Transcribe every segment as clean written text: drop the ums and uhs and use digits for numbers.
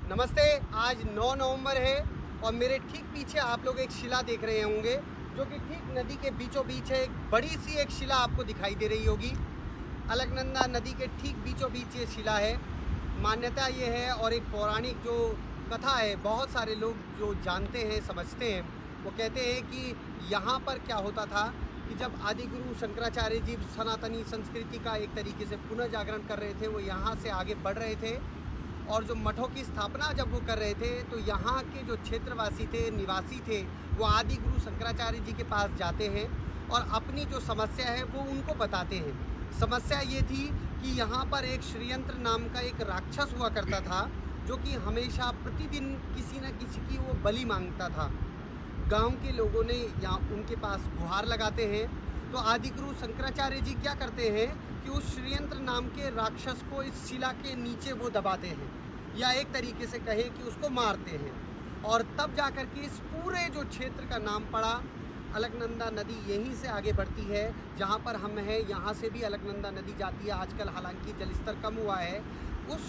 नमस्ते। आज 9 नवंबर है और मेरे ठीक पीछे आप लोग एक शिला देख रहे होंगे जो कि ठीक नदी के बीचों बीच है। एक बड़ी सी एक शिला आपको दिखाई दे रही होगी। अलकनंदा नदी के ठीक बीचों बीच ये शिला है। मान्यता ये है और एक पौराणिक जो कथा है, बहुत सारे लोग जो जानते हैं समझते हैं, वो कहते हैं कि यहाँ पर क्या होता था कि जब आदि गुरु शंकराचार्य जी सनातनी संस्कृति का एक तरीके से पुनः जागरण कर रहे थे, वो यहाँ से आगे बढ़ रहे थे और जो मठों की स्थापना जब वो कर रहे थे तो यहाँ के जो क्षेत्रवासी थे, निवासी थे, वो आदि गुरु शंकराचार्य जी के पास जाते हैं और अपनी जो समस्या है वो उनको बताते हैं। समस्या ये थी कि यहाँ पर एक श्रीयंत्र नाम का एक राक्षस हुआ करता था जो कि हमेशा प्रतिदिन किसी न किसी की वो बलि मांगता था। गांव के लोगों ने यहाँ उनके पास गुहार लगाते हैं तो आदि गुरु शंकराचार्य जी क्या करते हैं कि उस श्रीयंत्र नाम के राक्षस को इस शिला के नीचे वो दबाते हैं, या एक तरीके से कहें कि उसको मारते हैं। और तब जाकर के इस पूरे जो क्षेत्र का नाम पड़ा। अलकनंदा नदी यहीं से आगे बढ़ती है, जहाँ पर हम हैं यहाँ से भी अलकनंदा नदी जाती है। आजकल हालांकि जलस्तर कम हुआ है। उस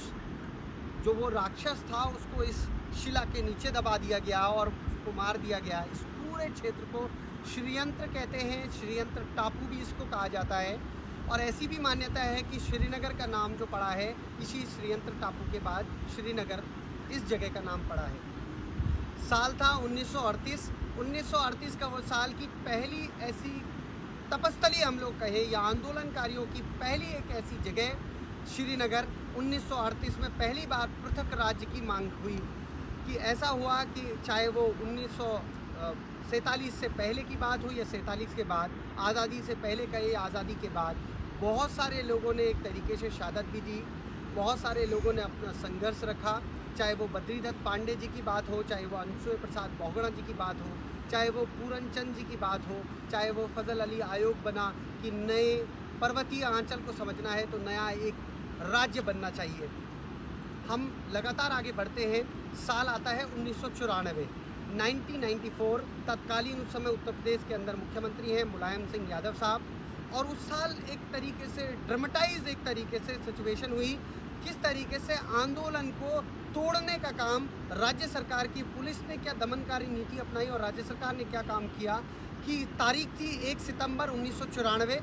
जो वो राक्षस था उसको इस शिला के नीचे दबा दिया गया और उसको मार दिया गया। इस पूरे क्षेत्र को श्रीयंत्र कहते हैं, श्रीयंत्र टापू भी इसको कहा जाता है। और ऐसी भी मान्यता है कि श्रीनगर का नाम जो पड़ा है इसी श्रीयंत्र टापू के बाद श्रीनगर इस जगह का नाम पड़ा है। साल था 1938 का वो साल की पहली ऐसी तपस्थली हम लोग कहें या आंदोलनकारियों की पहली एक ऐसी जगह श्रीनगर। 1938 में पहली बार पृथक राज्य की मांग हुई कि ऐसा हुआ कि चाहे वो 1947 से पहले की बात हो या 47 के बाद, आज़ादी से पहले कहे या आज़ादी के बाद, बहुत सारे लोगों ने एक तरीके से शहादत भी दी। बहुत सारे लोगों ने अपना संघर्ष रखा, चाहे वो बद्रीदत्त पांडे जी की बात हो, चाहे वो अनुसूय प्रसाद बहुगुणा जी की बात हो, चाहे वो पूरनचंद जी की बात हो, चाहे वो फजल अली आयोग बना कि नए पर्वतीय आंचल को समझना है तो नया एक राज्य बनना चाहिए। हम लगातार आगे बढ़ते हैं। साल आता है 1994, 1994। तत्कालीन उस समय उत्तर प्रदेश के अंदर मुख्यमंत्री हैं मुलायम सिंह यादव साहब। और उस साल एक तरीके से ड्रामेटाइज एक तरीके से सिचुएशन हुई, किस तरीके से आंदोलन को तोड़ने का काम राज्य सरकार की पुलिस ने क्या दमनकारी नीति अपनाई और राज्य सरकार ने क्या काम किया कि तारीख थी 1 सितंबर 1994।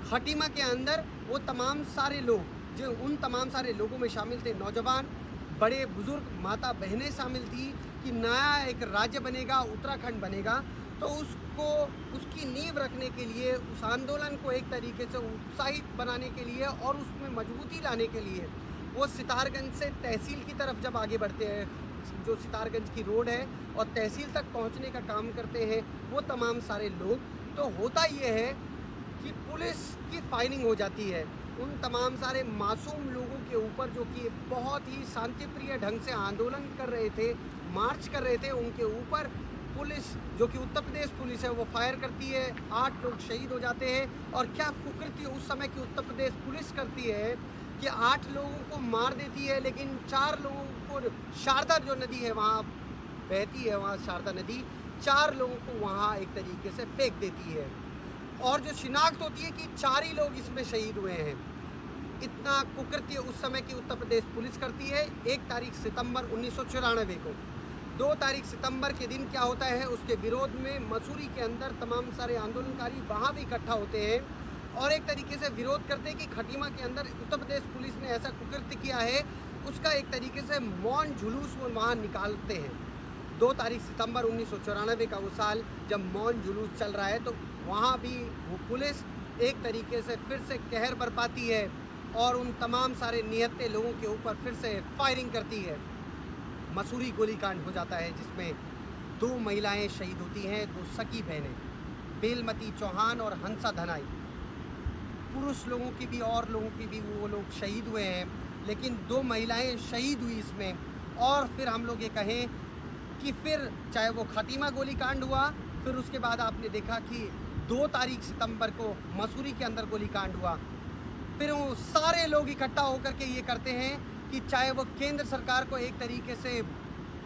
खटीमा के अंदर वो तमाम सारे लोग जो उन तमाम सारे लोगों में शामिल थे, नौजवान, बड़े बुजुर्ग, माता बहनें शामिल थी कि नया एक राज्य बनेगा, उत्तराखंड बनेगा। तो उसको उसकी नींव रखने के लिए, उस आंदोलन को एक तरीके से उत्साहित बनाने के लिए और उसमें मजबूती लाने के लिए वो सितारगंज से तहसील की तरफ जब आगे बढ़ते हैं, जो सितारगंज की रोड है और तहसील तक पहुंचने का काम करते हैं वो तमाम सारे लोग, तो होता ये है कि पुलिस की फायरिंग हो जाती है उन तमाम सारे मासूम लोगों के ऊपर जो कि बहुत ही शांतिप्रिय ढंग से आंदोलन कर रहे थे, मार्च कर रहे थे। उनके ऊपर पुलिस जो कि उत्तर प्रदेश पुलिस है वो फायर करती है, 8 लोग शहीद हो जाते हैं। और क्या कुकृत्य उस समय की उत्तर प्रदेश पुलिस करती है कि 8 लोगों को मार देती है, लेकिन 4 लोगों को, शारदा जो नदी है वहाँ बहती है, वहाँ शारदा नदी 4 लोगों को वहाँ एक तरीके से फेंक देती है। और जो शिनाख्त होती है कि 4 ही लोग इसमें शहीद हुए हैं। इतना कुकृत्य उस समय की उत्तर प्रदेश पुलिस करती है। 1 तारीख सितंबर 1994 को, 2 तारीख सितंबर के दिन क्या होता है, उसके विरोध में मसूरी के अंदर तमाम सारे आंदोलनकारी वहाँ भी इकट्ठा होते हैं और एक तरीके से विरोध करते हैं कि खटीमा के अंदर उत्तर प्रदेश पुलिस ने ऐसा कुकृत्य किया है। उसका एक तरीके से मौन जुलूस वो वहाँ निकालते हैं। 2 तारीख सितंबर 1994 का वो साल जब मौन जुलूस चल रहा है तो वहाँ भी वो पुलिस एक तरीके से फिर से कहर बरपाती है और उन तमाम सारे निहत्थे लोगों के ऊपर फिर से फायरिंग करती है। मसूरी गोलीकांड हो जाता है जिसमें 2 महिलाएं शहीद होती हैं, 2 सगी बहनें, बेलमती चौहान और हंसा धनाई। पुरुष लोगों की भी और लोगों की भी वो लोग शहीद हुए हैं, लेकिन 2 महिलाएं शहीद हुई इसमें। और फिर हम लोग ये कहें कि फिर चाहे वो खटीमा गोलीकांड हुआ, फिर उसके बाद आपने देखा कि 2 तारीख सितंबर को मसूरी के अंदर गोलीकांड हुआ। फिर वो सारे लोग इकट्ठा होकर के ये करते हैं कि चाहे वो केंद्र सरकार को एक तरीके से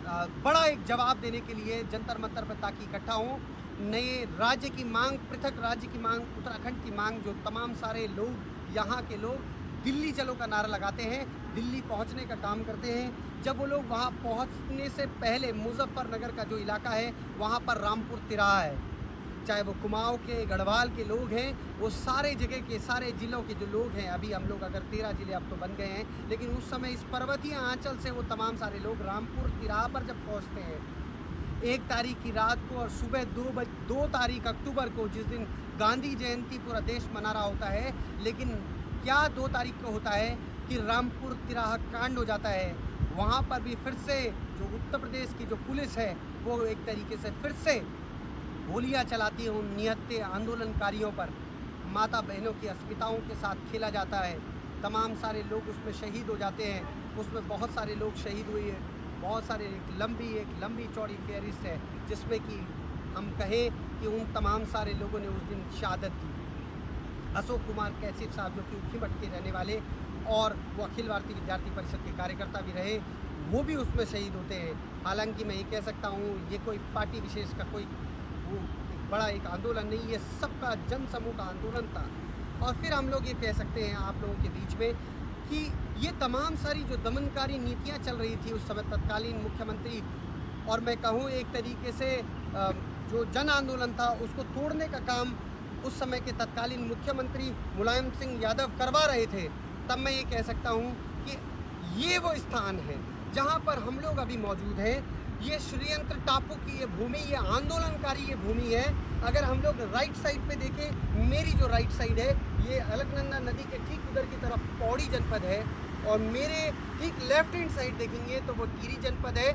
बड़ा एक जवाब देने के लिए जंतर मंतर पर ताकि इकट्ठा हों, नए राज्य की मांग, पृथक राज्य की मांग, उत्तराखंड की मांग, जो तमाम सारे लोग यहाँ के लोग दिल्ली चलो का नारा लगाते हैं, दिल्ली पहुंचने का काम करते हैं। जब वो लोग वहां पहुंचने से पहले मुजफ्फरनगर का जो इलाका है वहां पर रामपुर तिराहा है, चाहे वो कुमाऊं के, गढ़वाल के लोग हैं, वो सारे जगह के, सारे ज़िलों के जो लोग हैं, अभी हम लोग अगर 13 ज़िले अब तो बन गए हैं, लेकिन उस समय इस पर्वतीय आंचल से वो तमाम सारे लोग रामपुर तिराहा पर जब पहुंचते हैं 1 तारीख की रात को और सुबह 2 तारीख अक्टूबर को, जिस दिन गांधी जयंती पूरा देश मना रहा होता है, लेकिन क्या 2 तारीख को होता है कि रामपुर तिराहा कांड हो जाता है। वहाँ पर भी फिर से जो उत्तर प्रदेश की जो पुलिस है वो एक तरीके से फिर से गोलियां चलाती है उन निहत्थे आंदोलनकारियों पर। माता बहनों की अस्मिताओं के साथ खेला जाता है, तमाम सारे लोग उसमें शहीद हो जाते हैं। उसमें बहुत सारे लोग शहीद हुए हैं, बहुत सारे एक लंबी चौड़ी फहरिस्त है जिसमें कि हम कहें कि उन तमाम सारे लोगों ने उस दिन शहादत दी। अशोक कुमार कैसिफ साहब जो कि उखीमठ के रहने वाले और वो अखिल भारतीय विद्यार्थी परिषद के कार्यकर्ता भी रहे, वो भी उसमें शहीद होते हैं। हालांकि मैं ये कह सकता हूँ ये कोई पार्टी विशेष का कोई वो बड़ा एक आंदोलन नहीं, ये सबका जन समूह का आंदोलन था। और फिर हम लोग ये कह सकते हैं आप लोगों के बीच में कि ये तमाम सारी जो दमनकारी नीतियाँ चल रही थी उस समय तत्कालीन मुख्यमंत्री, और मैं कहूँ एक तरीके से जो जन आंदोलन था उसको तोड़ने का काम उस समय के तत्कालीन मुख्यमंत्री मुलायम सिंह यादव करवा रहे थे। तब मैं ये कह सकता हूँ कि ये वो स्थान है जहाँ पर हम लोग अभी मौजूद हैं। ये श्रीयंत्र टापू की ये भूमि, ये आंदोलनकारी ये भूमि है। अगर हम लोग राइट साइड पे देखें, मेरी जो राइट साइड है ये अलकनंदा नदी के ठीक उधर की तरफ पौड़ी जनपद है, और मेरे ठीक लेफ्ट हैंड साइड देखेंगे तो वो टिहरी जनपद है।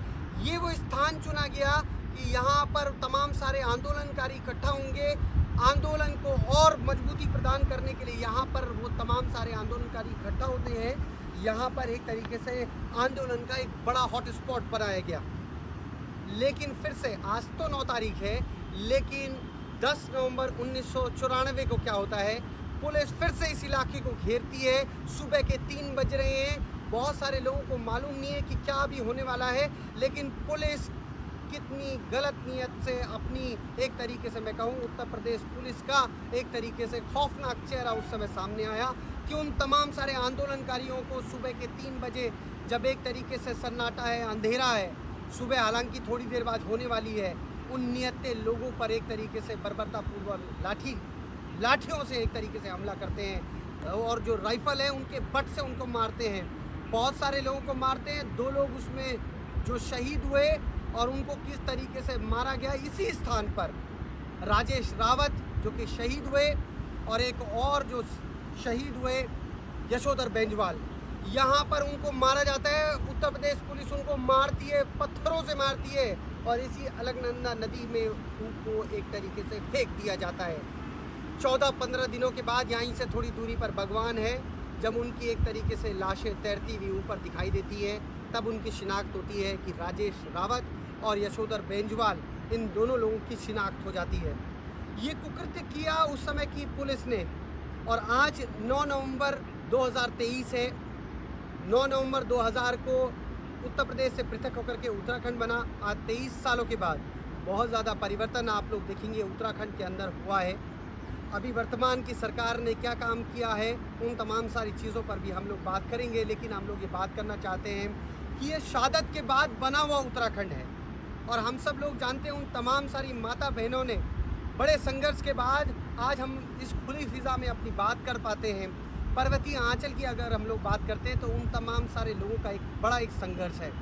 ये वो स्थान चुना गया कि यहाँ पर तमाम सारे आंदोलनकारी इकट्ठा होंगे, आंदोलन को और मजबूती प्रदान करने के लिए यहाँ पर वो तमाम सारे आंदोलनकारी इकट्ठा होते हैं। यहाँ पर एक तरीके से आंदोलन का एक बड़ा हॉट स्पॉट बनाया गया। लेकिन फिर से आज तो 9 तारीख है, लेकिन 10 नवंबर 1994 को क्या होता है, पुलिस फिर से इस इलाके को घेरती है। सुबह के 3 बज रहे हैं, बहुत सारे लोगों को मालूम नहीं है कि क्या अभी होने वाला है, लेकिन पुलिस कितनी गलत नीयत से अपनी एक तरीके से मैं कहूँ उत्तर प्रदेश पुलिस का एक तरीके से खौफनाक चेहरा उस समय सामने आया कि उन तमाम सारे आंदोलनकारियों को सुबह के 3 बजे जब एक तरीके से सन्नाटा है, अंधेरा है, सुबह हालांकि थोड़ी देर बाद होने वाली है, उन नियत्ते लोगों पर एक तरीके से बर्बरतापूर्वक लाठियों से एक तरीके से हमला करते हैं, और जो राइफल है उनके बट से उनको मारते हैं। बहुत सारे लोगों को मारते हैं। 2 लोग उसमें जो शहीद हुए और उनको किस तरीके से मारा गया, इसी स्थान पर राजेश रावत जो कि शहीद हुए और एक और जो शहीद हुए यशोधर बेंजवाल, यहाँ पर उनको मारा जाता है। उत्तर प्रदेश पुलिस उनको मारती है, पत्थरों से मारती है, और इसी अलकनंदा नदी में उनको एक तरीके से फेंक दिया जाता है। 14-15 दिनों के बाद यहीं से थोड़ी दूरी पर भगवान है, जब उनकी एक तरीके से लाशें तैरती हुई ऊपर दिखाई देती है, तब उनकी शिनाख्त होती है कि राजेश रावत और यशोधर बेंजवाल, इन दोनों लोगों की शिनाख्त हो जाती है। ये कुकृत्य किया उस समय की पुलिस ने, और आज 9 नवंबर 2023 है। 9 नवंबर 2000 को उत्तर प्रदेश से पृथक होकर के उत्तराखंड बना। आज 23 सालों के बाद बहुत ज़्यादा परिवर्तन आप लोग देखेंगे उत्तराखंड के अंदर हुआ है। अभी वर्तमान की सरकार ने क्या काम किया है, उन तमाम सारी चीज़ों पर भी हम लोग बात करेंगे, लेकिन हम लोग ये बात करना चाहते हैं कि ये शहादत के बाद बना हुआ उत्तराखंड है, और हम सब लोग जानते हैं उन तमाम सारी माता बहनों ने बड़े संघर्ष के बाद आज हम इस खुली फिज़ा में अपनी बात कर पाते हैं। पर्वतीय आंचल की अगर हम लोग बात करते हैं तो उन तमाम सारे लोगों का एक बड़ा एक संघर्ष है।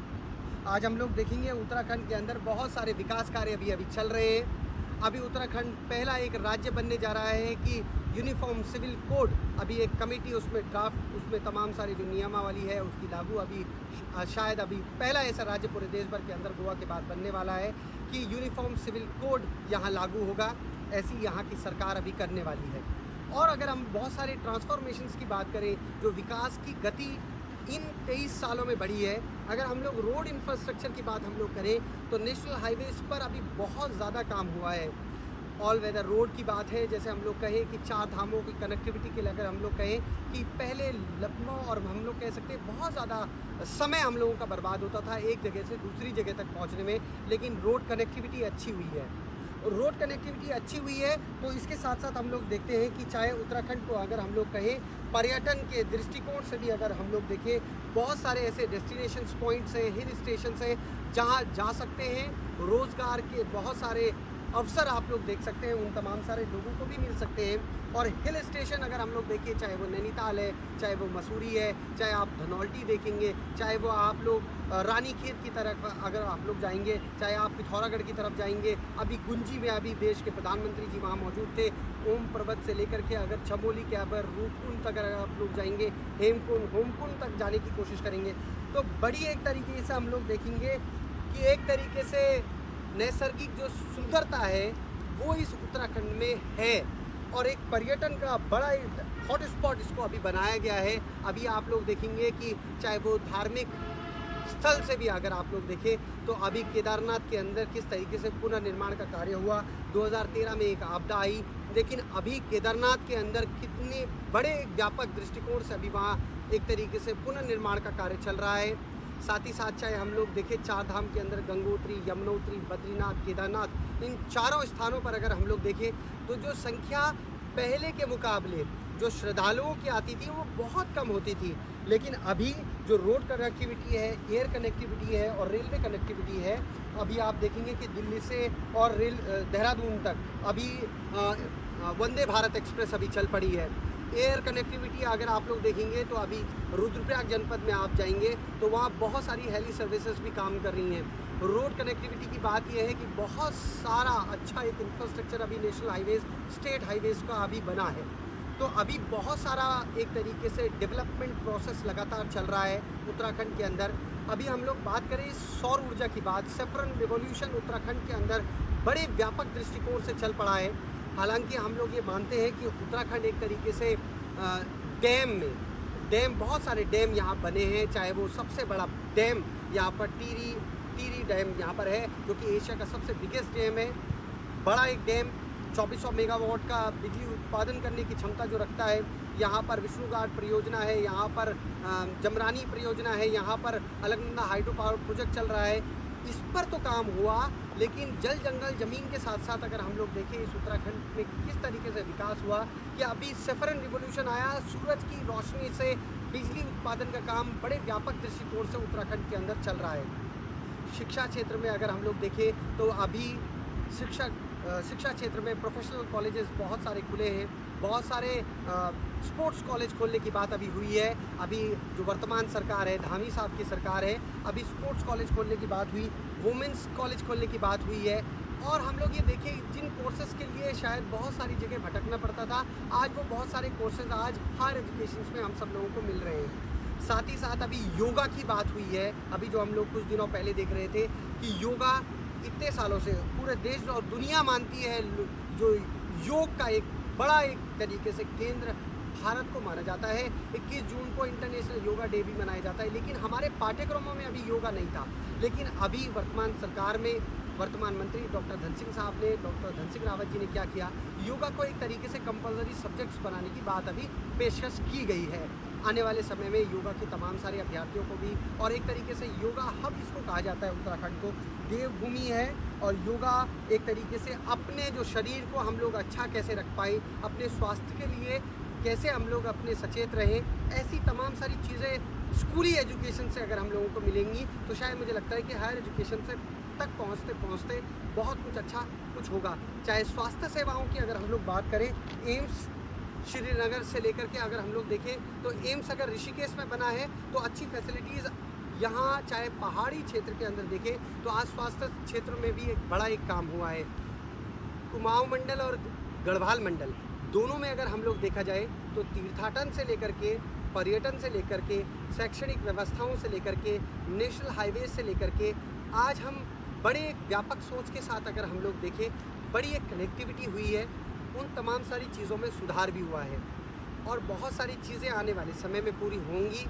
आज हम लोग देखेंगे उत्तराखंड के अंदर बहुत सारे विकास कार्य अभी चल रहे हैं। अभी उत्तराखंड पहला एक राज्य बनने जा रहा है कि यूनिफॉर्म सिविल कोड, अभी एक कमेटी उसमें ड्राफ्ट, उसमें तमाम सारी जो नियमावली है उसकी लागू अभी शायद अभी पहला ऐसा राज्य पूरे देश भर के अंदर गोवा के बाद बनने वाला है कि यूनिफॉर्म सिविल कोड यहाँ लागू होगा। ऐसी यहाँ की सरकार अभी करने वाली है। और अगर हम बहुत सारे ट्रांसफॉर्मेशंस की बात करें, जो विकास की गति इन 23 सालों में बढ़ी है, अगर हम लोग रोड इंफ्रास्ट्रक्चर की बात हम लोग करें तो नेशनल हाईवेज पर अभी बहुत ज़्यादा काम हुआ है। ऑल वेदर रोड की बात है, जैसे हम लोग कहें कि 4 धामों की कनेक्टिविटी के लिए अगर हम लोग कहें कि पहले लखनऊ और हम लोग कह सकते हैं बहुत ज़्यादा समय हम लोगों का बर्बाद होता था एक जगह से दूसरी जगह तक पहुंचने में, लेकिन रोड कनेक्टिविटी अच्छी हुई है। रोड कनेक्टिविटी अच्छी हुई है। तो इसके साथ साथ हम लोग देखते हैं कि चाहे उत्तराखंड को अगर हम लोग कहें पर्यटन के दृष्टिकोण से भी अगर हम लोग देखें, बहुत सारे ऐसे डेस्टिनेशंस पॉइंट्स हैं, हिल स्टेशंस हैं जहां जा सकते हैं। रोज़गार के बहुत सारे अवसर आप लोग देख सकते हैं, उन तमाम सारे लोगों को भी मिल सकते हैं। और हिल स्टेशन अगर हम लोग देखें, चाहे वो नैनीताल है, चाहे वो मसूरी है, चाहे आप धनौल्टी देखेंगे, चाहे वो आप लोग रानीखेत की तरफ अगर आप लोग जाएंगे, चाहे आप पिथौरागढ़ की तरफ जाएंगे, अभी गुंजी में अभी देश के प्रधानमंत्री जी वहाँ मौजूद थे। ओम पर्वत से लेकर के अगर चमोली के अगर रूपकुंड तक अगर आप लोग जाएंगे, हेमकुंड होमकुंड तक जाने की कोशिश करेंगे, तो बड़ी एक तरीके से हम लोग देखेंगे कि एक तरीके से नैसर्गिक जो सुंदरता है वो इस उत्तराखंड में है। और एक पर्यटन का बड़ा हॉट स्पॉट इसको अभी बनाया गया है। अभी आप लोग देखेंगे कि चाहे वो धार्मिक स्थल से भी अगर आप लोग देखें तो अभी केदारनाथ के अंदर किस तरीके से पुनर्निर्माण का कार्य हुआ। 2013 में एक आपदा आई, लेकिन अभी केदारनाथ के अंदर कितने बड़े व्यापक दृष्टिकोण से अभी वहाँ एक तरीके से पुनर्निर्माण का कार्य चल रहा है। साथ ही साथ चाहे हम लोग देखें चार धाम के अंदर गंगोत्री, यमुनोत्री, बद्रीनाथ, केदारनाथ, इन चारों स्थानों पर अगर हम लोग देखें तो जो संख्या पहले के मुकाबले जो श्रद्धालुओं की आती थी वो बहुत कम होती थी। लेकिन अभी जो रोड कनेक्टिविटी है, एयर कनेक्टिविटी है और रेलवे कनेक्टिविटी है, अभी आप देखेंगे कि दिल्ली से और देहरादून तक अभी वंदे भारत एक्सप्रेस अभी चल पड़ी है। एयर कनेक्टिविटी अगर आप लोग देखेंगे तो अभी रुद्रप्रयाग जनपद में आप जाएंगे तो वहाँ बहुत सारी हेली सर्विसेज भी काम कर रही हैं। रोड कनेक्टिविटी की बात यह है कि बहुत सारा अच्छा एक इंफ्रास्ट्रक्चर अभी नेशनल हाईवेज़, स्टेट हाईवेज़ का अभी बना है। तो अभी बहुत सारा एक तरीके से डेवलपमेंट प्रोसेस लगातार चल रहा है उत्तराखंड के अंदर। अभी हम लोग बात करें सौर ऊर्जा की बात, सेफ्रन रिवॉल्यूशन उत्तराखंड के अंदर बड़े व्यापक दृष्टिकोण से चल पड़ा है। हालांकि हम लोग ये मानते हैं कि उत्तराखंड एक तरीके से डैम बहुत सारे डैम यहाँ बने हैं। चाहे वो सबसे बड़ा डैम यहाँ पर टिहरी डैम यहाँ पर है, जो कि एशिया का सबसे बिगेस्ट डैम है। बड़ा एक डैम 2400 मेगावाट का बिजली उत्पादन करने की क्षमता जो रखता है। यहाँ पर विष्णुघाट परियोजना है, यहाँ पर जमरानी परियोजना है, यहाँ पर अलकनंदा हाइड्रो पावर प्रोजेक्ट चल रहा है। इस पर तो काम हुआ, लेकिन जल जंगल ज़मीन के साथ साथ अगर हम लोग देखें इस उत्तराखंड में किस तरीके से विकास हुआ कि अभी सेफ्रन रिवॉल्यूशन आया, सूरज की रोशनी से बिजली उत्पादन का काम बड़े व्यापक दृष्टिकोण से उत्तराखंड के अंदर चल रहा है। शिक्षा क्षेत्र में अगर हम लोग देखें तो अभी शिक्षा क्षेत्र में प्रोफेशनल कॉलेजेस बहुत सारे खुले हैं। बहुत सारे स्पोर्ट्स कॉलेज खोलने की बात अभी हुई है। अभी जो वर्तमान सरकार है, धामी साहब की सरकार है, अभी स्पोर्ट्स कॉलेज खोलने की बात हुई, वुमेंस कॉलेज खोलने की बात हुई है। और हम लोग ये देखें जिन कोर्सेज़ के लिए शायद बहुत सारी जगह भटकना पड़ता था, आज वो बहुत सारे कोर्सेज़ आज हायर एजुकेशन में हम सब लोगों को मिल रहे हैं। साथ ही साथ अभी योगा की बात हुई है। अभी जो हम लोग कुछ दिनों पहले देख रहे थे कि योगा इतने सालों से पूरे देश और दुनिया मानती है, जो योग का एक बड़ा एक तरीके से केंद्र भारत को माना जाता है। 21 जून को इंटरनेशनल योगा डे भी मनाया जाता है, लेकिन हमारे पाठ्यक्रमों में अभी योगा नहीं था। लेकिन अभी वर्तमान सरकार में वर्तमान मंत्री डॉक्टर धन सिंह साहब ने, डॉक्टर धन सिंह रावत जी ने क्या किया, योगा को एक तरीके से कंपलसरी सब्जेक्ट्स बनाने की बात अभी पेशकश की गई है। आने वाले समय में योगा के तमाम सारे अभ्यर्थियों को भी, और एक तरीके से योगा हब इसको कहा जाता है उत्तराखंड को, देवभूमि है। और योगा एक तरीके से अपने जो शरीर को हम लोग अच्छा कैसे रख पाए, अपने स्वास्थ्य के लिए कैसे हम लोग अपने सचेत रहें, ऐसी तमाम सारी चीज़ें स्कूली एजुकेशन से अगर हम लोगों को मिलेंगी तो शायद मुझे लगता है कि हायर एजुकेशन से तक पहुँचते बहुत कुछ अच्छा कुछ होगा। चाहे स्वास्थ्य सेवाओं की अगर हम लोग बात करें, एम्स श्रीनगर से लेकर के अगर हम लोग देखें तो एम्स अगर ऋषिकेश में बना है तो अच्छी फैसिलिटीज़ यहाँ, चाहे पहाड़ी क्षेत्र के अंदर देखें तो आज स्वास्थ्य क्षेत्र में भी एक बड़ा एक काम हुआ है। कुमाऊं मंडल और गढ़वाल मंडल दोनों में अगर हम लोग देखा जाए तो तीर्थाटन से लेकर के, पर्यटन से लेकर के, शैक्षणिक व्यवस्थाओं से लेकर के, नेशनल हाईवे से लेकर के, आज हम बड़े एक व्यापक सोच के साथ अगर हम लोग देखें, बड़ी एक कनेक्टिविटी हुई है। उन तमाम सारी चीज़ों में सुधार भी हुआ है और बहुत सारी चीज़ें आने वाले समय में पूरी होंगी।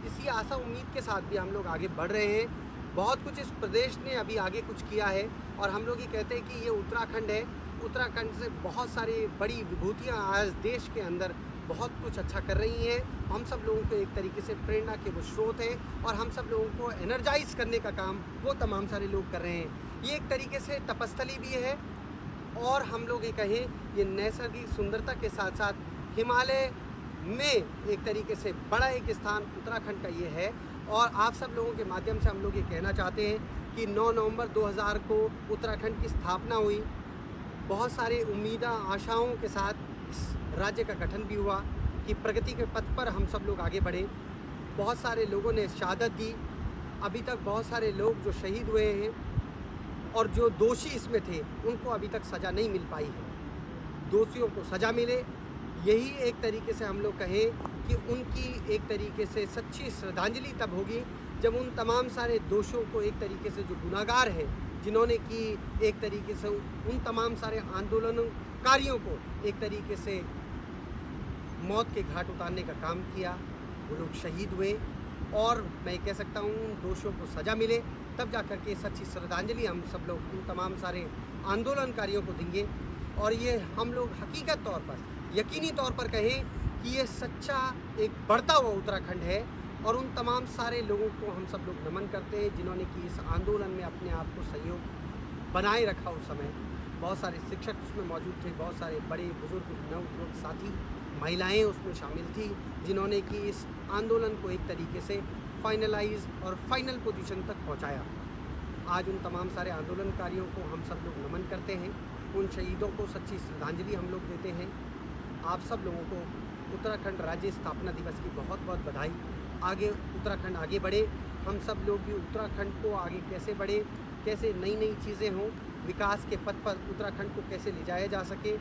इसी आशा उम्मीद के साथ भी हम लोग आगे बढ़ रहे हैं। बहुत कुछ इस प्रदेश ने अभी आगे कुछ किया है और हम लोग ये कहते हैं कि ये उत्तराखंड है। उत्तराखंड से बहुत सारी बड़ी विभूतियाँ आज देश के अंदर बहुत कुछ अच्छा कर रही हैं। हम सब लोगों को एक तरीके से प्रेरणा के वो स्रोत हैं और हम सब लोगों को एनर्जाइज करने का काम वो तमाम सारे लोग कर रहे हैं। ये एक तरीके से तपस्थली भी है और हम लोग ये कहें ये नैसर्गिक सुंदरता के साथ साथ हिमालय में एक तरीके से बड़ा एक स्थान उत्तराखंड का ये है। और आप सब लोगों के माध्यम से हम लोग ये कहना चाहते हैं कि 9 नवंबर 2000 को उत्तराखंड की स्थापना हुई। बहुत सारे उम्मीदा आशाओं के साथ इस राज्य का गठन भी हुआ कि प्रगति के पथ पर हम सब लोग आगे बढ़े। बहुत सारे लोगों ने शहादत दी। अभी तक बहुत सारे लोग जो शहीद हुए हैं और जो दोषी इसमें थे उनको अभी तक सज़ा नहीं मिल पाई है। दोषियों को सज़ा मिले, यही एक तरीके से हम लोग कहें कि उनकी एक तरीके से सच्ची श्रद्धांजलि तब होगी जब उन तमाम सारे दोषियों को एक तरीके से जो गुनाहगार हैं जिन्होंने कि एक तरीके से उन तमाम सारे आंदोलनकारियों को एक तरीके से मौत के घाट उतारने का काम किया, वो लोग शहीद हुए और मैं कह सकता हूँ उन दोषियों को सज़ा मिले, तब जा कर के सच्ची श्रद्धांजलि हम सब लोग उन तमाम सारे आंदोलनकारियों को देंगे। और ये हम लोग हकीकत तौर पर, यकीनी तौर पर कहें कि ये सच्चा एक बढ़ता हुआ उत्तराखंड है। और उन तमाम सारे लोगों को हम सब लोग नमन करते हैं जिन्होंने कि इस आंदोलन में अपने आप को सहयोग बनाए रखा। उस समय बहुत सारे शिक्षक उसमें मौजूद थे, बहुत सारे बड़े बुजुर्ग नवयुवक साथी, महिलाएं उसमें शामिल थी जिन्होंने कि इस आंदोलन को एक तरीके से फाइनलाइज और फाइनल पोजीशन तक पहुंचाया। आज उन तमाम सारे आंदोलनकारियों को हम सब लोग नमन करते हैं, उन शहीदों को सच्ची श्रद्धांजलि हम लोग देते हैं। आप सब लोगों को उत्तराखंड राज्य स्थापना दिवस की बहुत बहुत बधाई। आगे उत्तराखंड आगे बढ़े, हम सब लोग भी उत्तराखंड को आगे कैसे बढ़े, कैसे नई नई चीज़ें हों, विकास के पथ पर उत्तराखंड को कैसे ले जाया जा सके।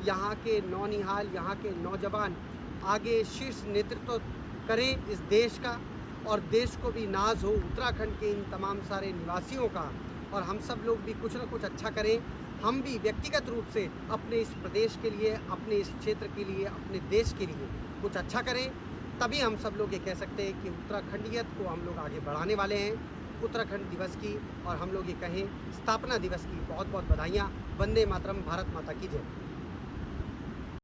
यहाँ के नौनिहाल, यहाँ के नौजवान आगे शीर्ष नेतृत्व करें इस देश का और देश को भी नाज हो उत्तराखंड के इन तमाम सारे निवासियों का। और हम सब लोग भी कुछ ना कुछ अच्छा करें। हम भी व्यक्तिगत रूप से अपने इस प्रदेश के लिए, अपने इस क्षेत्र के लिए, अपने देश के लिए कुछ अच्छा करें, तभी हम सब लोग ये कह सकते हैं कि उत्तराखंडियत को हम लोग आगे बढ़ाने वाले हैं। उत्तराखंड दिवस की और हम लोग ये कहें स्थापना दिवस की बहुत बहुत बधाइयाँ। वंदे मातरम, भारत माता की जय।